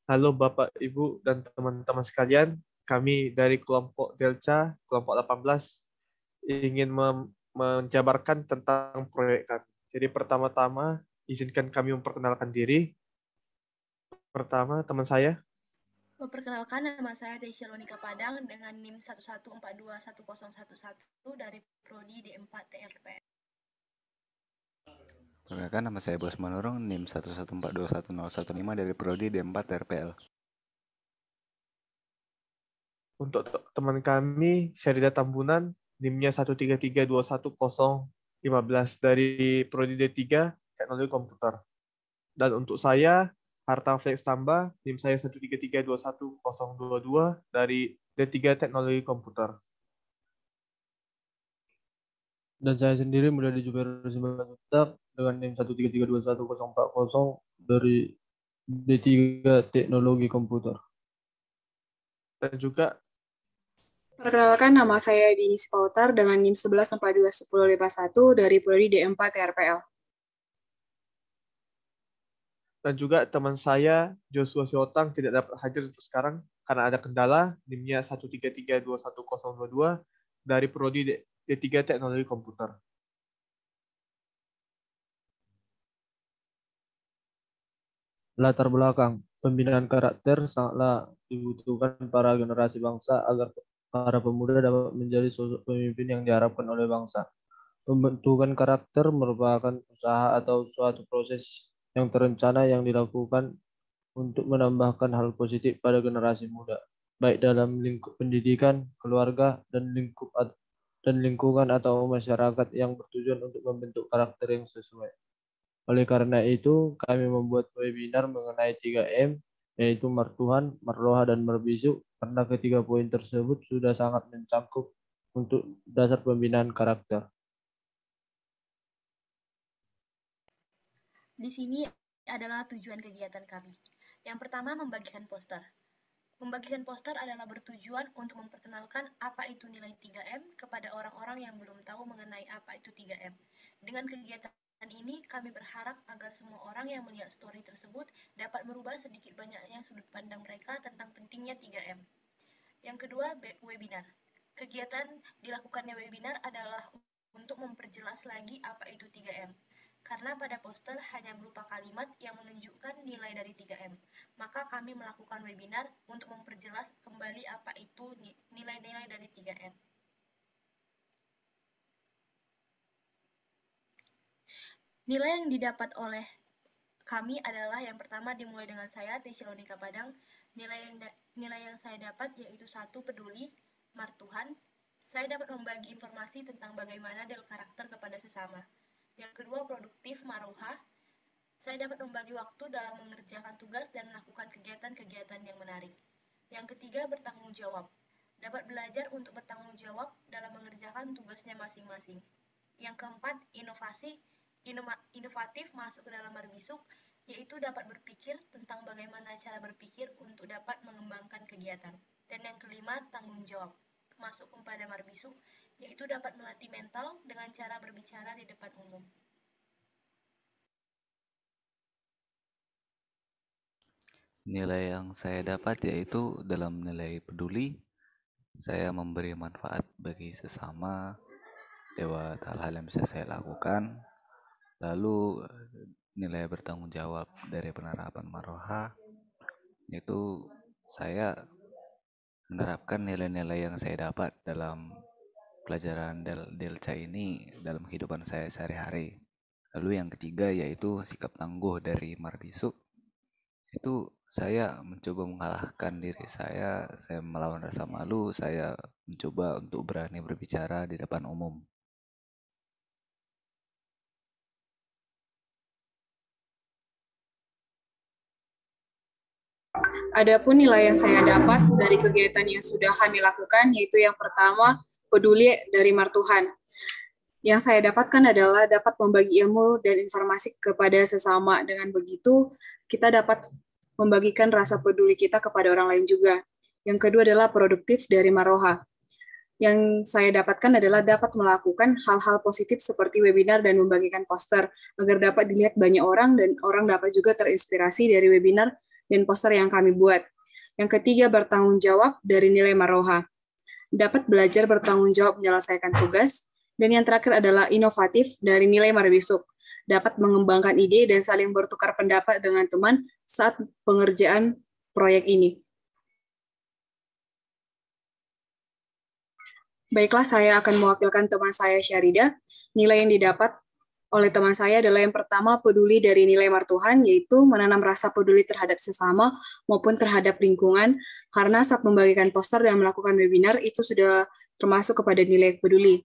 Halo Bapak, Ibu, dan teman-teman sekalian. Kami dari kelompok Delta, kelompok 18, ingin menjabarkan tentang proyek kami. Jadi pertama-tama, izinkan kami memperkenalkan diri. Pertama, teman saya. Memperkenalkan, nama saya Desyalonika Padang dengan NIM 1142111 dari Prodi D4 TRP. Perkenalkan, nama saya Bos Manurung, NIM 114211015 dari Prodi D4 RPL. Untuk teman kami, Syarida Tambunan, NIM-nya 133211015 dari Prodi D3 Teknologi Komputer. Dan untuk saya, Harta Flex Tambah, NIM saya 133211022 dari D3 Teknologi Komputer. Dan saya sendiri Mulyadi Jubair Simanjuntak dengan NIM 133211040 dari D3 Teknologi Komputer. Dan juga Perkenalkan, nama saya Dini Pautar dengan NIM 11421051 dari Prodi D4 TRPL. dan juga teman saya Joshua Siotang tidak dapat hadir untuk sekarang karena ada kendala, NIM-nya 133211022 dari Prodi D3 Teknologi Komputer. Latar belakang pembinaan karakter sangatlah dibutuhkan para generasi bangsa agar para pemuda dapat menjadi sosok pemimpin yang diharapkan oleh bangsa. Pembentukan karakter merupakan usaha atau suatu proses yang terencana yang dilakukan untuk menambahkan hal positif pada generasi muda, baik dalam lingkup pendidikan, keluarga, dan lingkungan atau masyarakat yang bertujuan untuk membentuk karakter yang sesuai. Oleh karena itu, kami membuat webinar mengenai 3M, yaitu Martuhan, Marloha, dan Merbisu, karena ketiga poin tersebut sudah sangat mencangkup untuk dasar pembinaan karakter. Di sini adalah tujuan kegiatan kami. Yang pertama, membagikan poster. Membagikan poster adalah bertujuan untuk memperkenalkan apa itu nilai 3M kepada orang-orang yang belum tahu mengenai apa itu 3M. Dengan kegiatan ini, kami berharap agar semua orang yang melihat story tersebut dapat merubah sedikit banyaknya sudut pandang mereka tentang pentingnya 3M. Yang kedua, webinar. Kegiatan dilakukannya webinar adalah untuk memperjelas lagi apa itu 3M. Karena pada poster hanya berupa kalimat yang menunjukkan nilai dari 3M, maka kami melakukan webinar untuk memperjelas kembali apa itu nilai-nilai dari 3M. Nilai yang didapat oleh kami adalah yang pertama dimulai dengan saya, Desyalonika Padang. Nilai yang saya dapat yaitu 1. Peduli, Martuhan. Saya dapat membagi informasi tentang bagaimana del karakter kepada sesama. Yang kedua, produktif, Maroha. Saya dapat membagi waktu dalam mengerjakan tugas dan melakukan kegiatan-kegiatan yang menarik. Yang ketiga, bertanggung jawab. Dapat belajar untuk bertanggung jawab dalam mengerjakan tugasnya masing-masing. Yang keempat, inovatif masuk ke dalam Marbisuk, yaitu dapat berpikir tentang bagaimana cara berpikir untuk dapat mengembangkan kegiatan. Dan yang kelima, tanggung jawab masuk kepada Marbisuk, yaitu dapat melatih mental dengan cara berbicara di depan umum. Nilai yang saya dapat yaitu dalam nilai peduli, saya memberi manfaat bagi sesama lewat hal-hal yang bisa saya lakukan. Lalu nilai bertanggung jawab dari penerapan Maroha, itu saya menerapkan nilai-nilai yang saya dapat dalam pelajaran Delca ini dalam kehidupan saya sehari-hari. Lalu yang ketiga yaitu sikap tangguh dari Marbisu. Itu saya mencoba mengalahkan diri saya melawan rasa malu, saya mencoba untuk berani berbicara di depan umum. Adapun nilai yang saya dapat dari kegiatan yang sudah kami lakukan, yaitu yang pertama, peduli dari Martuhan. Yang saya dapatkan adalah dapat membagi ilmu dan informasi kepada sesama. Dengan begitu, kita dapat membagikan rasa peduli kita kepada orang lain juga. Yang kedua adalah produktif dari Maroha. Yang saya dapatkan adalah dapat melakukan hal-hal positif seperti webinar dan membagikan poster, agar dapat dilihat banyak orang dan orang dapat juga terinspirasi dari webinar dan poster yang kami buat. Yang ketiga, bertanggung jawab dari nilai Maroha. Dapat belajar bertanggung jawab menyelesaikan tugas. Dan yang terakhir adalah inovatif dari nilai Marbisuk. Dapat mengembangkan ide dan saling bertukar pendapat dengan teman saat pengerjaan proyek ini. Baiklah, saya akan mewakilkan teman saya, Syarida. Nilai yang didapat oleh teman saya adalah yang pertama, peduli dari nilai Martuhan, yaitu menanam rasa peduli terhadap sesama maupun terhadap lingkungan, karena saat membagikan poster dan melakukan webinar, itu sudah termasuk kepada nilai peduli.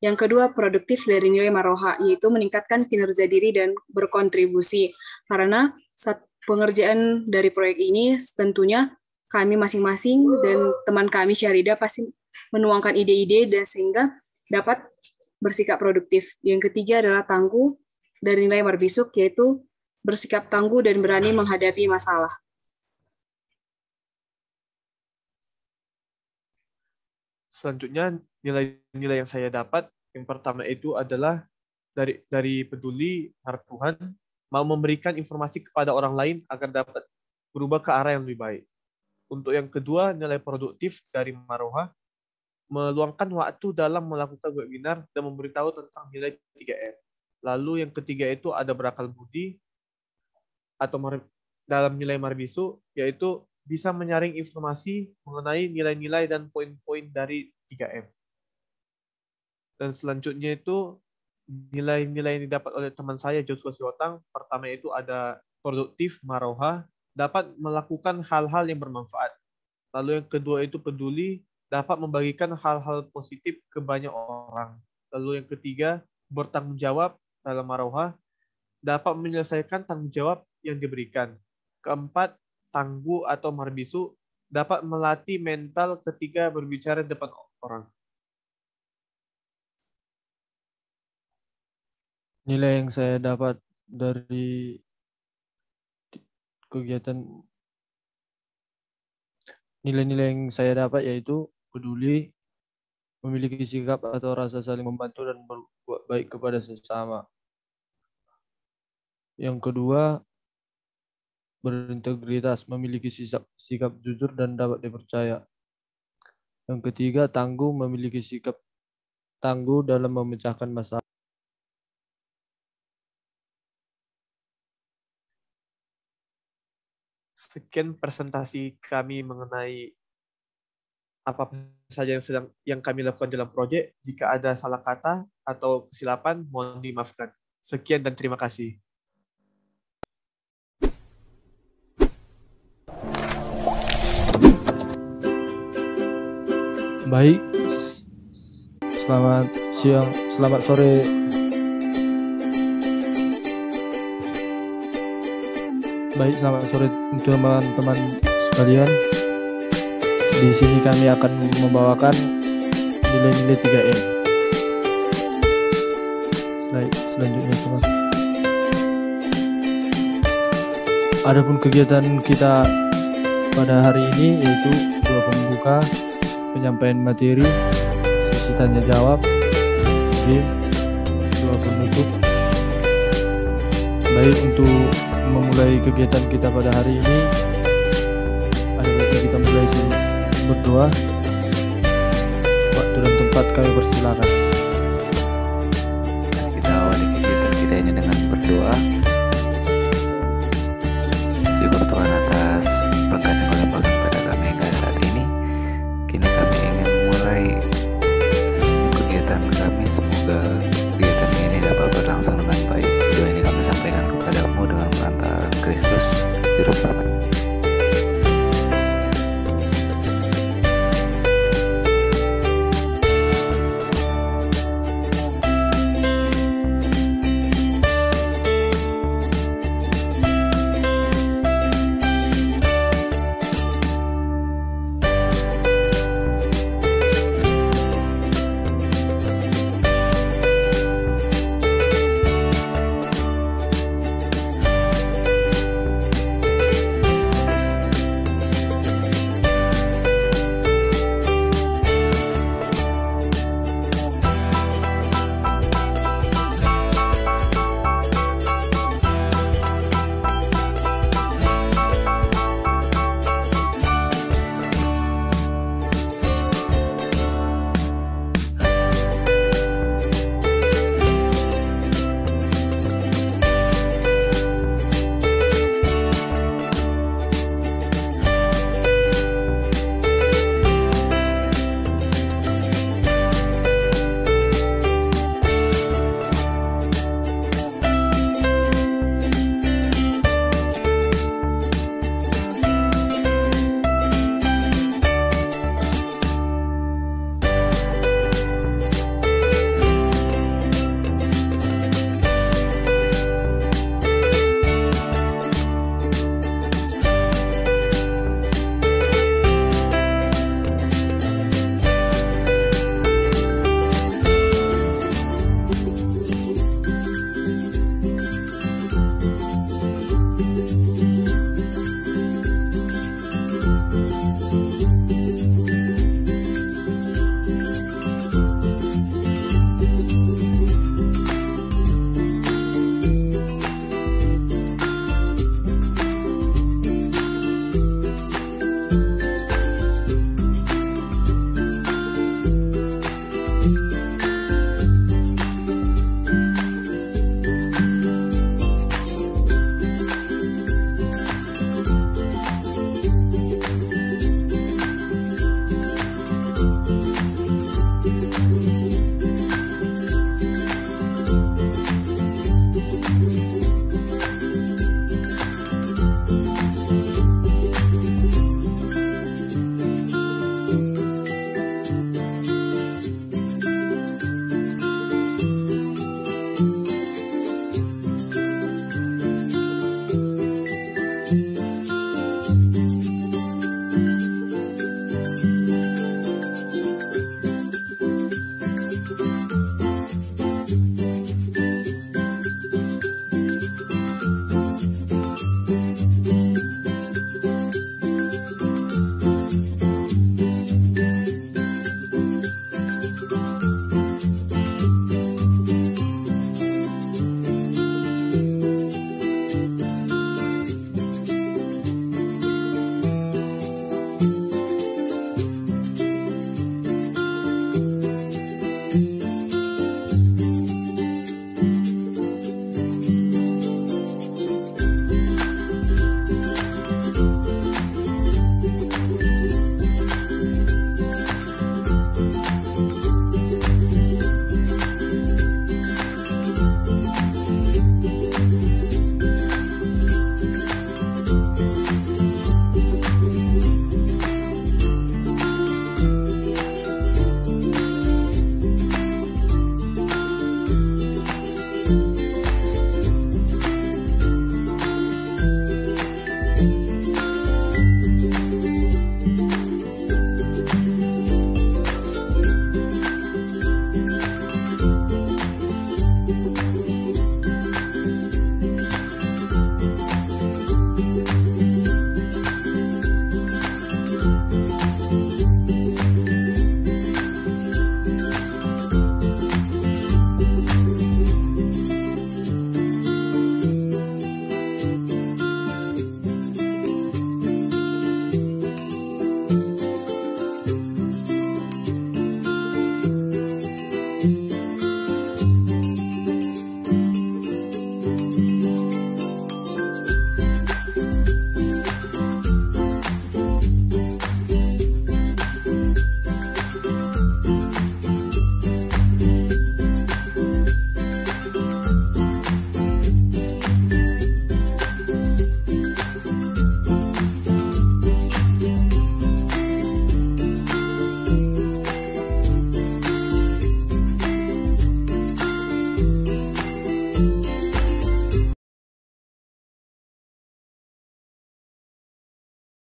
Yang kedua, produktif dari nilai Maroha, yaitu meningkatkan kinerja diri dan berkontribusi, karena saat pengerjaan dari proyek ini, tentunya kami masing-masing dan teman kami, Syarida, pasti menuangkan ide-ide dan sehingga dapat bersikap produktif. Yang ketiga adalah tangguh dari nilai Marbisuk, yaitu bersikap tangguh dan berani menghadapi masalah. Selanjutnya, nilai-nilai yang saya dapat, yang pertama itu adalah dari peduli Tuhan, mau memberikan informasi kepada orang lain agar dapat berubah ke arah yang lebih baik. Untuk yang kedua, nilai produktif dari Maroha, meluangkan waktu dalam melakukan webinar dan memberitahu tentang nilai 3M. Lalu yang ketiga itu ada berakal budi atau dalam nilai Marbisu, yaitu bisa menyaring informasi mengenai nilai-nilai dan poin-poin dari 3M. Dan selanjutnya itu nilai-nilai yang didapat oleh teman saya Joshua Siotang. Pertama itu ada produktif Maroha, dapat melakukan hal-hal yang bermanfaat. Lalu yang kedua itu peduli, dapat membagikan hal-hal positif ke banyak orang. Lalu yang ketiga, bertanggung jawab dalam Maroha, dapat menyelesaikan tanggung jawab yang diberikan. Keempat, tangguh atau Marbisu, dapat melatih mental ketika berbicara di depan orang. Nilai yang saya dapat dari kegiatan, nilai-nilai yang saya dapat yaitu peduli, memiliki sikap atau rasa saling membantu dan berbuat baik kepada sesama. Yang kedua, berintegritas, memiliki sikap jujur dan dapat dipercaya. Yang ketiga, tangguh, memiliki sikap tangguh dalam memecahkan masalah. Sekian presentasi kami mengenai apa saja yang kami lakukan dalam proyek. Jika ada salah kata atau kesilapan, mohon dimaafkan. Sekian dan terima kasih. Baik, selamat siang, selamat sore. Baik, selamat sore untuk teman-teman sekalian. Di sini kami akan membawakan nilai-nilai 3M. Selanjutnya, teman. Adapun kegiatan kita pada hari ini yaitu dua pembuka, penyampaian materi, sesi tanya jawab, dua penutup. Baik, untuk memulai kegiatan kita pada hari ini, ada baiknya kita mulai berdoa. Waktu dan tempat kami persilakan. Kita awali kegiatan kita ini dengan berdoa. Syukur Tuhan atas berkat yang Kau limpahkan pada kami hingga saat ini. Kini kami ingin mulai kegiatan kami. Semoga kegiatan ini dapat berlangsung dengan baik. Doa ini kami sampaikan kepadamu dengan perantara Kristus Juru Selamat.